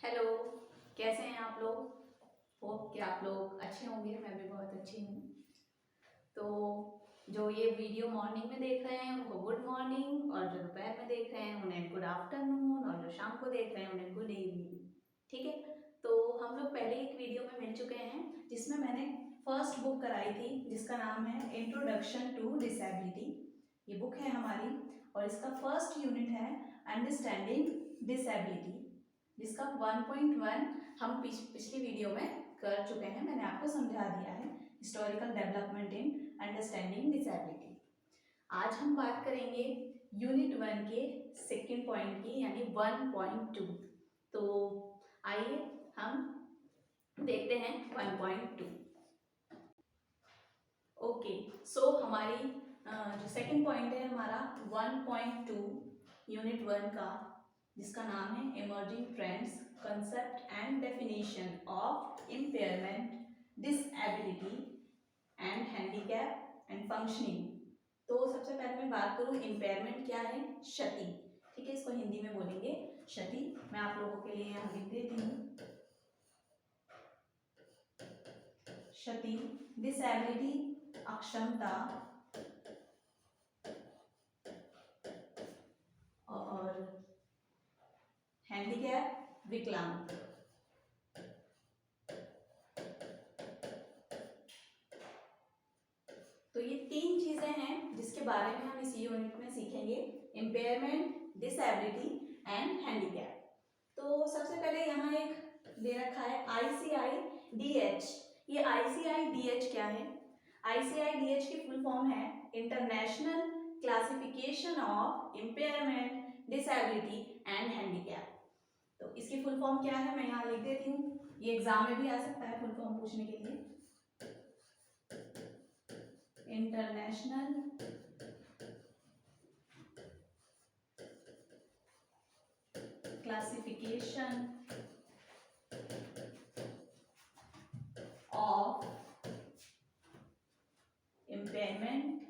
Hello, कैसे हैं आप लोग। होप कि आप लोग अच्छे होंगे। मैं भी बहुत अच्छी हूँ। तो जो ये वीडियो मॉर्निंग में देख रहे हैं उनको गुड मॉर्निंग, और जो दोपहर में देख रहे हैं उन्हें गुड आफ्टरनून, और जो शाम को देख रहे हैं उन्हें गुड इवनिंग। ठीक है। तो हम लोग पहले एक वीडियो में मिल चुके हैं जिसमें मैंने फर्स्ट बुक कराई थी जिसका नाम है इंट्रोडक्शन टू डिसेबिलिटी। ये बुक है हमारी और इसका फर्स्ट यूनिट है अंडरस्टैंडिंग डिसेबिलिटी, जिसका 1.1 हम पिछली वीडियो में कर चुके हैं। मैंने आपको समझा दिया है historical development in understanding disability. आज हम बात करेंगे यूनिट 1 के सेकेंड पॉइंट की, यानी 1.2। तो आइए हम देखते हैं 1.2। ओके, सो हमारी जो सेकेंड पॉइंट है हमारा 1.2 यूनिट 1 का, जिसका नाम है emerging trends, concept and definition of impairment, disability and handicap and functioning. तो सबसे पहले मैं बात करूं इम्पेयरमेंट क्या है। क्षति, ठीक है, इसको हिंदी में बोलेंगे क्षति। मैं आप लोगों के लिए यहाँ लिख देती हूँ क्षति। डिसएबिलिटी अक्षमता, और हैंडीकैप विकलांग। तो ये तीन चीजें हैं जिसके बारे में हम इस यूनिट में सीखेंगे, इम्पेयरमेंट, डिसएबिलिटी एंड हैंडीकैप। तो सबसे पहले यहाँ एक दे रखा है ICIDH। ये ICIDH क्या है? ICIDH की फुल फॉर्म है international classification of impairment, disability and handicap. तो इसकी फुल फॉर्म क्या है मैं यहाँ लिख देती हूँ, ये एग्जाम में भी आ सकता है फुल फॉर्म पूछने के लिए। International classification of impairment,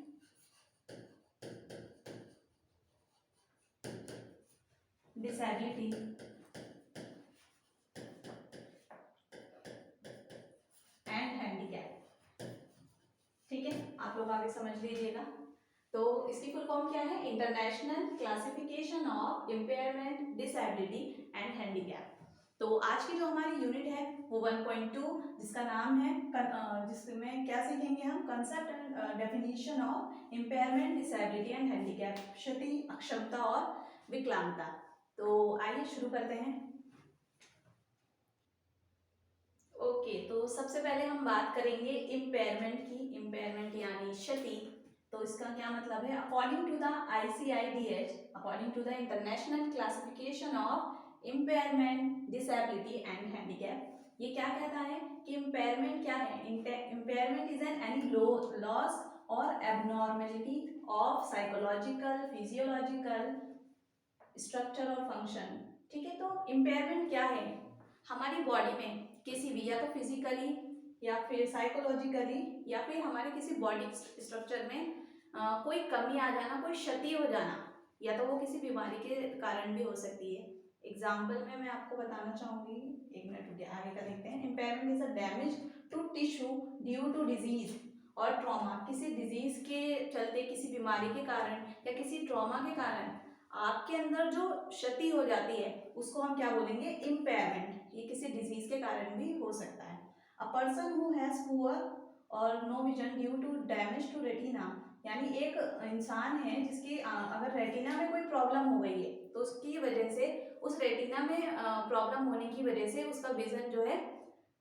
disability and handicap. ठीक है, आप लोग आगे समझ लीजिएगा। तो इसकी फुल फॉर्म क्या है? International classification of impairment, disability and handicap. तो आज की जो हमारी यूनिट है वो 1.2, जिसका नाम है जिसमें क्या सीखेंगे हम, concept and definition of impairment, disability and handicap, क्षति, अक्षमता और विकलांगता। तो आइए शुरू करते हैं। ओके, तो सबसे पहले हम बात करेंगे इम्पेयरमेंट की। इम्पेयरमेंट यानी क्षति। तो इसका क्या मतलब है? According to the ICIDH, according to the international classification of impairment, disability and handicap, ये क्या कहता है कि इम्पेयरमेंट क्या है? Impairment is an any loss और abnormality of psychological, physiological structure और फंक्शन। ठीक है, तो इम्पेयरमेंट क्या है? हमारी बॉडी में किसी भी, या तो फिजिकली या फिर साइकोलॉजिकली या फिर हमारे किसी बॉडी स्ट्रक्चर में कोई कमी आ जाना, कोई क्षति हो जाना, या तो वो किसी बीमारी के कारण भी हो सकती है। एग्जाम्पल में मैं आपको बताना चाहूंगी, एक मिनट रुकिए, आगे का देखते हैं। Impairment is a damage to tissue due to disease और ट्रॉमा। किसी डिजीज के चलते, किसी बीमारी के कारण या किसी ट्रॉमा के कारण आपके अंदर जो क्षति हो जाती है उसको हम क्या बोलेंगे? इम्पेयरमेंट। ये किसी डिजीज के कारण भी हो सकता है। A person who has poor और no vision due to damage to retina, यानी एक इंसान है जिसकी अगर रेटिना में कोई प्रॉब्लम हो गई है तो उसकी वजह से, उस रेटिना में प्रॉब्लम होने की वजह से उसका विजन जो है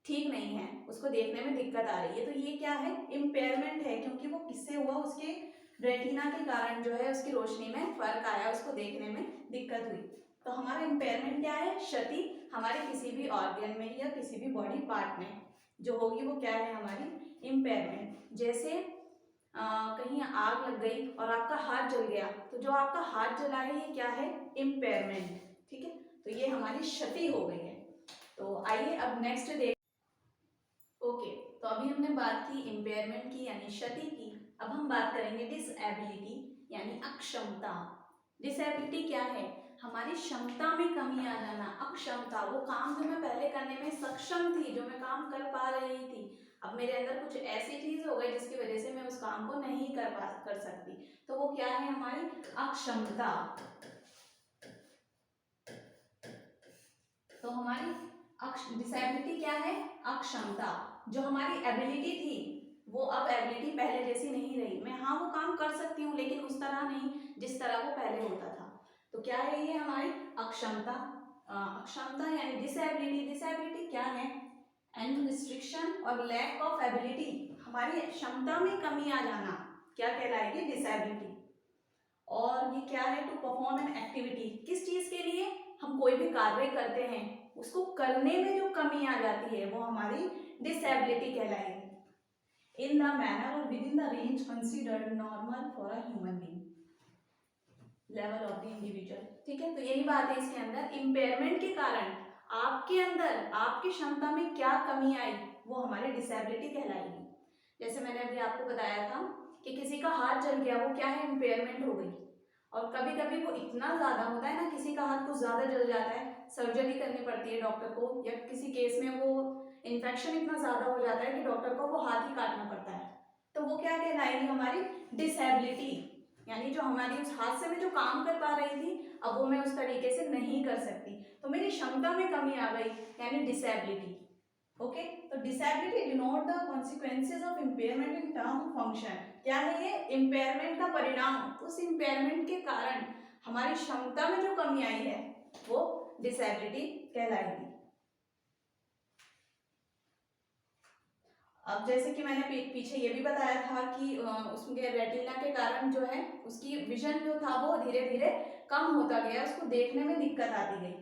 ठीक नहीं है, उसको देखने में दिक्कत आ रही है। तो ये क्या है? इम्पेयरमेंट है, क्योंकि वो किससे हुआ? उसके रेटिना के कारण जो है उसकी रोशनी में फर्क आया, उसको देखने में दिक्कत हुई। तो हमारा इम्पेयरमेंट क्या है? क्षति हमारे किसी भी ऑर्गन में या किसी भी बॉडी पार्ट में जो होगी वो क्या है? हमारी इम्पेयरमेंट। जैसे कहीं आग लग गई और आपका हाथ जल गया, तो जो आपका हाथ जला है ये क्या है? इम्पेयरमेंट। ठीक है, तो ये हमारी क्षति हो गई है। तो आइए अब नेक्स्ट देख। ओके, तो अभी हमने बात की इम्पेयरमेंट की यानी क्षति की। अब हम बात करेंगे डिसएबिलिटी यानी अक्षमता। डिसएबिलिटी क्या है? हमारी क्षमता में कमी आ जाना, अक्षमता, वो काम जो मैं पहले करने में सक्षम थी, जो मैं काम कर पा रही थी, अब मेरे अंदर कुछ ऐसी चीज हो गई जिसकी वजह से मैं उस काम को नहीं कर सकती, तो वो क्या है हमारी अक्षमता। तो हमारी डिसेबिलिटी क्या है, अक्षमता। जो हमारी एबिलिटी थी वो अब एबिलिटी पहले जैसी नहीं रही, मैं हाँ वो काम कर सकती हूँ लेकिन उस तरह नहीं जिस तरह वो पहले होता था। तो क्या है ये हमारी अक्षमता। अक्षमता यानी डिसेबिलिटी। डिसेबिलिटी क्या है, एंड रिस्ट्रिक्शन और लैक ऑफ एबिलिटी, हमारी क्षमता में कमी आ जाना क्या कहलाएगी, डिसेबिलिटी। और ये क्या है, टू परफॉर्म एन एक्टिविटी, किस चीज के लिए, हम कोई भी कार्य करते हैं उसको करने में जो कमी आ जाती है वो हमारी डिसेबिलिटी कहलाएगी। इन द मैनर और with in the range considered normal for a human being, level of the individual. ठीक है, तो यही बात है इसके अंदर, इम्पेयरमेंट के कारण आपके अंदर आपकी क्षमता में क्या कमी आई वो हमारी डिसेबिलिटी कहलाएगी। जैसे मैंने अभी आपको बताया था कि किसी का हाथ जल गया, वो क्या है, इम्पेयरमेंट हो गई। और कभी कभी वो इतना ज्यादा होता है ना, किसी का हाथ कुछ ज्यादा जल जाता है, सर्जरी करनी पड़ती है डॉक्टर को, या किसी केस में वो इन्फेक्शन इतना ज्यादा हो जाता है कि डॉक्टर को वो हाथ ही काटना पड़ता है, तो वो क्या कहलाएगी हमारी डिसेबिलिटी। यानी जो हमारी उस हाथ से मैं जो काम कर पा रही थी अब वो मैं उस तरीके से नहीं कर सकती, तो मेरी क्षमता में कमी आ गई, यानी डिसेबिलिटी। ओके, तो disability denote the consequences of impairment in term of function. क्या है ये, इम्पेयरमेंट का परिणाम, उस इम्पेयरमेंट के कारण हमारी क्षमता में जो कमी आई है वो डिसेबिलिटी कहलाएगी। अब जैसे कि मैंने पीछे ये भी बताया था कि उसके रेटिना के कारण जो है उसकी विजन जो था वो धीरे धीरे कम होता गया, उसको देखने में दिक्कत आती गई।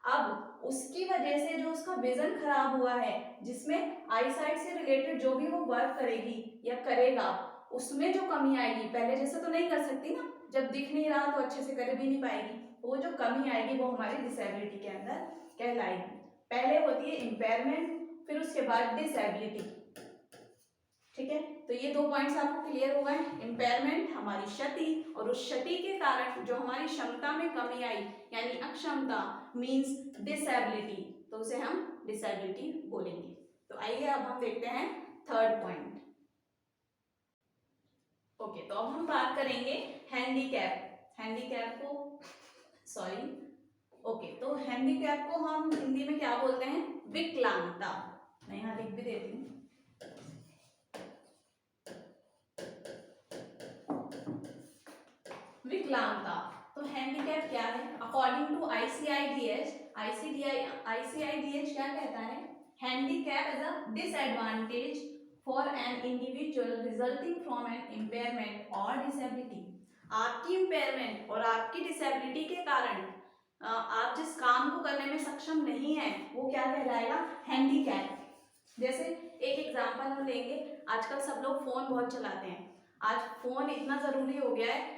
अब उसकी वजह से जो उसका विजन खराब हुआ है, जिसमें आईसाइट से रिलेटेड जो भी वो वर्क करेगी या करेगा उसमें जो कमी आएगी, पहले जैसे तो नहीं कर सकती ना, जब दिख नहीं रहा तो अच्छे से कर भी नहीं पाएगी, वो जो कमी आएगी वो हमारी डिसेबिलिटी के अंदर कहलाएगी। पहले होती है इम्पेयरमेंट, फिर उसके बाद डिसेबिलिटी। ठीक है, तो ये दो पॉइंट्स आपको क्लियर हो गए, इम्पेयरमेंट हमारी क्षति, और उस क्षति के कारण जो हमारी क्षमता में कमी आई यानी अक्षमता मींस डिसेबिलिटी, तो उसे हम डिसेबिलिटी बोलेंगे। तो आइए अब हम देखते हैं थर्ड पॉइंट। ओके, तो अब हम बात करेंगे हैंडीकैप। हैंडीकैप को सॉरी ओके, तो हैंडीकैप को हम हिंदी में क्या बोलते हैं, विकलांगता। मैं यहाँ लिख भी देती हूँ, विकलांगता। तो हैंडीकैप क्या है, अकॉर्डिंग टू आईसीआईडीएस, आईसीआईडीएस क्या कहता है, handicap is a disadvantage for an individual resulting from an impairment और डिसेबिलिटी। आपकी इम्पेयरमेंट और आपकी डिसेबिलिटी के कारण आप जिस काम को करने में सक्षम नहीं है वो क्या कहलाएगा, हैंडीकैप। जैसे एक एग्जांपल हम लेंगे, आजकल सब लोग फोन बहुत चलाते हैं, आज फोन इतना जरूरी हो गया है,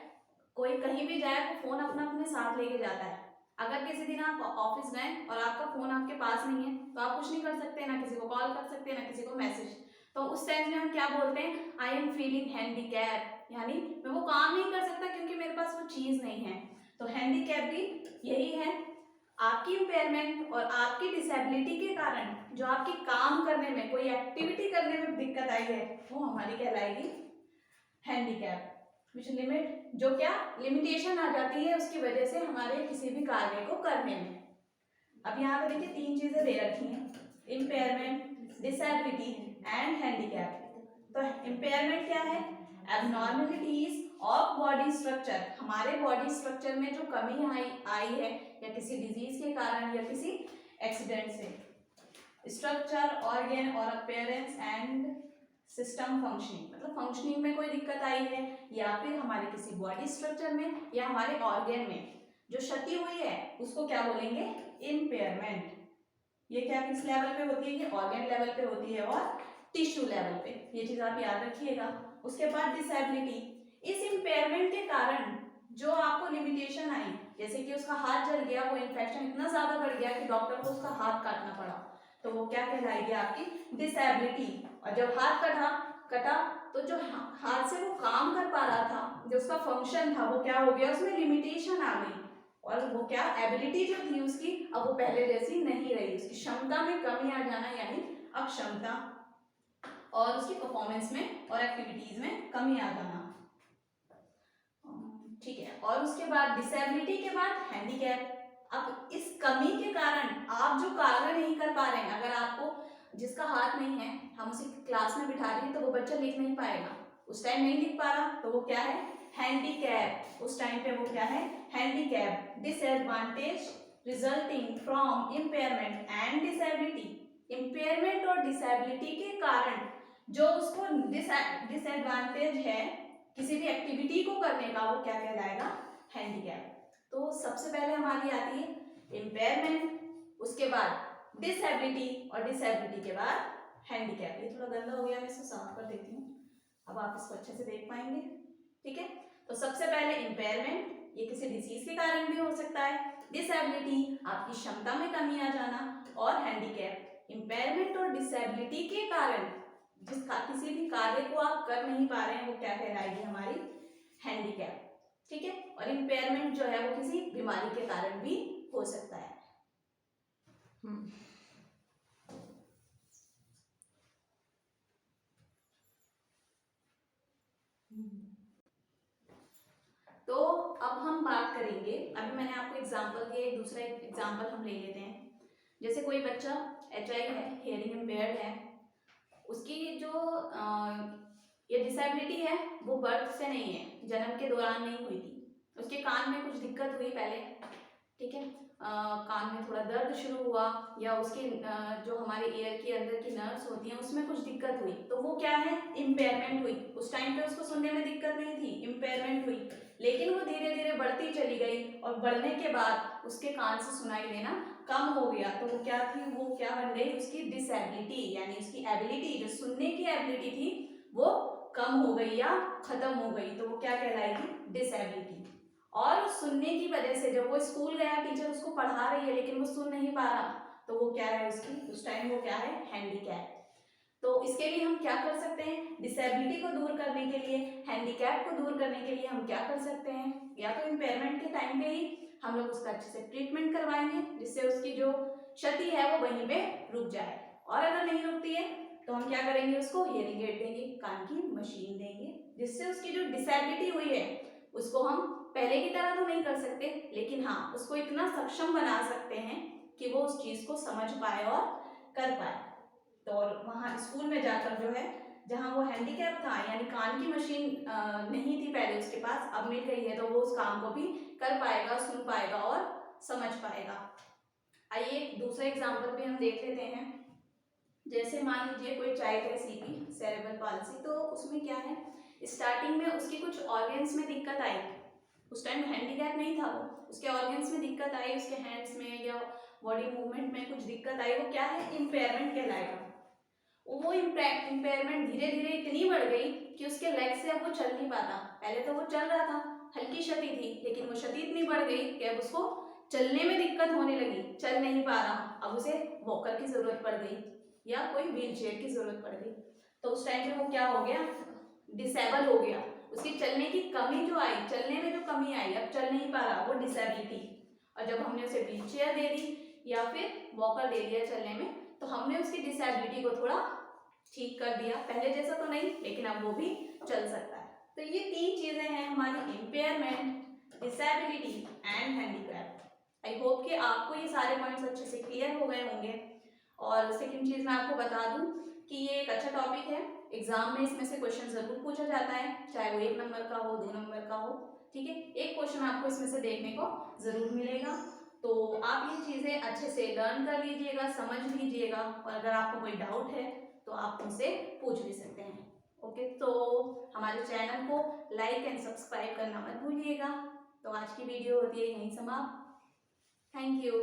कोई कहीं भी जाए तो फोन अपना अपने साथ लेके जाता है। अगर किसी दिन आप ऑफिस गए और आपका फोन आपके पास नहीं है तो आप कुछ नहीं कर सकते, ना किसी को कॉल कर सकते, ना किसी को मैसेज। तो उस टाइम में हम क्या बोलते हैं, आई एम फीलिंग हैंडीकैप, यानी मैं वो काम नहीं कर सकता क्योंकि मेरे पास वो चीज नहीं है। तो हैंडीकैप भी यही है, आपकी इम्पेयरमेंट और आपकी डिसेबिलिटी के कारण जो आपकी काम करने में, कोई एक्टिविटी करने में दिक्कत आई है वो हमारी कहलाएगी हैंडीकैप। विच लिमिट, जो क्या लिमिटेशन आ जाती है उसकी वजह से हमारे किसी भी कार्य को करने में। अब यहाँ पे देखिए तीन चीजें दे रखी हैं, इम्पेयरमेंट, डिसेबिलिटी एंड हैंडीकैप। तो इम्पेयरमेंट क्या है, एबनॉर्मलिटीज ऑफ बॉडी स्ट्रक्चर, हमारे बॉडी स्ट्रक्चर में जो कमी आई है या किसी डिजीज के कारण या किसी एक्सीडेंट से, स्ट्रक्चर, ऑर्गन और अपीयरेंस एंड सिस्टम फंक्शनिंग, मतलब फंक्शनिंग में कोई दिक्कत आई है या फिर हमारे किसी बॉडी स्ट्रक्चर में या हमारे ऑर्गन में जो क्षति हुई है उसको क्या बोलेंगे, इम्पेयरमेंट। ये क्या किस लेवल पे होती है, ये ऑर्गन लेवल पे होती है और टिश्यू लेवल पे, ये चीज आप याद रखिएगा। उसके बाद डिसेबिलिटी, इस इम्पेयरमेंट के कारण जो आपको लिमिटेशन आई, जैसे कि उसका हाथ जल गया, वो इन्फेक्शन इतना ज्यादा बढ़ गया कि डॉक्टर को उसका हाथ काटना पड़ा, तो वो क्या कहलाएगी आपकी डिसेबिलिटी। और जब हाथ कटा तो जो हाथ से वो काम कर पा रहा था, जो उसका फंक्शन था वो क्या हो गया, उसमें लिमिटेशन आ गई और वो क्या एबिलिटी जो थी उसकी अब वो पहले जैसी नहीं रही, उसकी क्षमता में कमी आ जाना यानी अक्षमता, और उसकी परफॉर्मेंस में और एक्टिविटीज में कमी आ जाना। ठीक है, और उसके बाद डिसेबिलिटी के बाद हैंडीकैप। अब इस कमी के कारण आप जो कार्य नहीं कर पा रहे हैं, अगर आपको जिसका हाथ नहीं है हम उसे क्लास में बिठा रहे हैं तो वो बच्चा लिख नहीं पाएगा, उस टाइम नहीं लिख पा रहा तो वो क्या है हैंडीकैप, उस टाइम पे वो क्या है handicap. Disadvantage resulting from impairment and disability, impairment और डिसेबिलिटी के कारण जो उसको डिसएडवांटेज है किसी भी एक्टिविटी को करने का वो क्या कहलाएगा हैंडीकैप। तो सबसे पहले हमारी आती है इम्पेयरमेंट, उसके बाद डिसेबिलिटी और डिसेबिलिटी के बाद हैंडीकैप। ये थोड़ा गंदा हो गया, मैं इसको साफ कर देती हूँ, अब आप इसको अच्छे से देख पाएंगे। ठीक है, तो सबसे पहले इम्पेयरमेंट, ये किसी डिसीज के कारण भी हो सकता है, डिसेबिलिटी आपकी क्षमता में कमी आ जाना, और हैंडीकैप इम्पेयरमेंट और डिसेबिलिटी के कारण जिसका किसी भी कार्य को आप कर नहीं पा रहे हैं वो क्या कहलाएगी हमारी हैंडीकैप। ठीक है, और इम्पेयरमेंट जो है वो किसी बीमारी के कारण भी हो सकता है। तो अब हम बात करेंगे, अभी मैंने आपको एग्जांपल दिया, एक दूसरा एग्जांपल हम ले लेते हैं। जैसे कोई बच्चा HI है, हियरिंग इम्पेयर्ड है, उसकी जो ये डिसेबिलिटी है वो बर्थ से नहीं है, जन्म के दौरान नहीं हुई थी, उसके कान में कुछ दिक्कत हुई पहले, ठीक है, कान में थोड़ा दर्द शुरू हुआ, या उसके जो हमारे ईयर के अंदर की नर्व्स होती हैं उसमें कुछ दिक्कत हुई, तो वो क्या है इम्पेयरमेंट हुई। उस टाइम पे उसको सुनने में दिक्कत नहीं थी, इम्पेयरमेंट हुई, लेकिन वो धीरे धीरे बढ़ती चली गई, और बढ़ने के बाद उसके कान से सुनाई देना कम हो गया, तो वो क्या थी, वो क्या बन गई उसकी डिसेबिलिटी, यानी उसकी एबिलिटी जो सुनने की एबिलिटी थी वो कम हो गई या खत्म हो गई, तो वो क्या कहलाएगी डिसेबिलिटी। और सुनने की वजह से जब वो स्कूल गया, टीचर उसको पढ़ा रही है लेकिन वो सुन नहीं पा रहा, तो वो क्या है उसकी उस टाइम वो क्या है हैंडीकैप। तो इसके लिए हम क्या कर सकते हैं, डिसेबिलिटी को दूर करने के लिए, हैंडीकैप को दूर करने के लिए हम क्या कर सकते हैं, या तो इम्पेयरमेंट के टाइम पे ही हम लोग उसका अच्छे से ट्रीटमेंट करवाएंगे जिससे उसकी जो क्षति है वो वहीं पे रुक जाए, और अगर नहीं रुकती है तो हम क्या करेंगे, उसको हियरिंग एड देंगे, कान की मशीन देंगे, जिससे उसकी जो डिसेबिलिटी हुई है उसको हम पहले की तरह तो नहीं कर सकते, लेकिन हाँ उसको इतना सक्षम बना सकते हैं कि वो उस चीज को समझ पाए और कर पाए। तो और वहाँ स्कूल में जाकर जो है, जहाँ वो हैंडीकैप था यानी कान की मशीन नहीं थी पहले उसके पास, अब मिल गई है, तो वो उस काम को भी कर पाएगा, सुन पाएगा और समझ पाएगा। आइए एक दूसरा एग्जाम्पल भी हम देख लेते हैं। जैसे मान लीजिए कोई चाइल्ड है CP सेरेब्रल पाल्सी, तो उसमें क्या है स्टार्टिंग में उसकी कुछ ऑर्गन्स में दिक्कत आई, उस टाइम हैंडीकैप नहीं था वो, उसके ऑर्गन्स में दिक्कत आई, उसके हैंड्स में या बॉडी मूवमेंट में कुछ दिक्कत आई, वो क्या है इम्पेयरमेंट कहलाएगा। वो इम्पेयरमेंट धीरे धीरे इतनी बढ़ गई कि उसके लेग से अब वो चल नहीं पाता, पहले तो वो चल रहा था, हल्की क्षति थी, लेकिन वो क्षति इतनी बढ़ गई कि अब उसको चलने में दिक्कत होने लगी, चल नहीं पा रहा, अब उसे वॉकर की जरूरत पड़ गई या कोई व्हील चेयर की जरूरत पड़ गई। तो उस टाइम पे वो क्या हो गया डिसेबल हो गया, उसकी चलने की कमी जो आई, चलने में जो कमी आई, अब चल नहीं पा रहा, वो डिसेबिलिटी। और जब हमने उसे व्हील चेयर दे दी या फिर वॉकर दे दिया चलने में, तो हमने उसकी डिसेबिलिटी को थोड़ा ठीक कर दिया, पहले जैसा तो नहीं लेकिन अब वो भी चल सकता है। तो ये तीन चीजें हैं हमारी impairment, disability and handicap. I hope कि आपको ये सारे पॉइंट्स अच्छे से क्लियर हो गए होंगे। और सेकंड चीज मैं आपको बता दूं कि ये एक अच्छा टॉपिक है, एग्जाम में इसमें से क्वेश्चन जरूर पूछा जाता है, चाहे वो 1 नंबर का हो 2 नंबर का हो, ठीक है, एक क्वेश्चन आपको इसमें से देखने को जरूर मिलेगा। तो आप ये चीजें अच्छे से लर्न कर लीजिएगा, समझ लीजिएगा, और अगर आपको कोई डाउट है तो आप मुझसे पूछ भी सकते हैं। ओके, तो हमारे चैनल को लाइक एंड सब्सक्राइब करना मत भूलिएगा। तो आज की वीडियो होती है यहीं समाप्त। Thank you.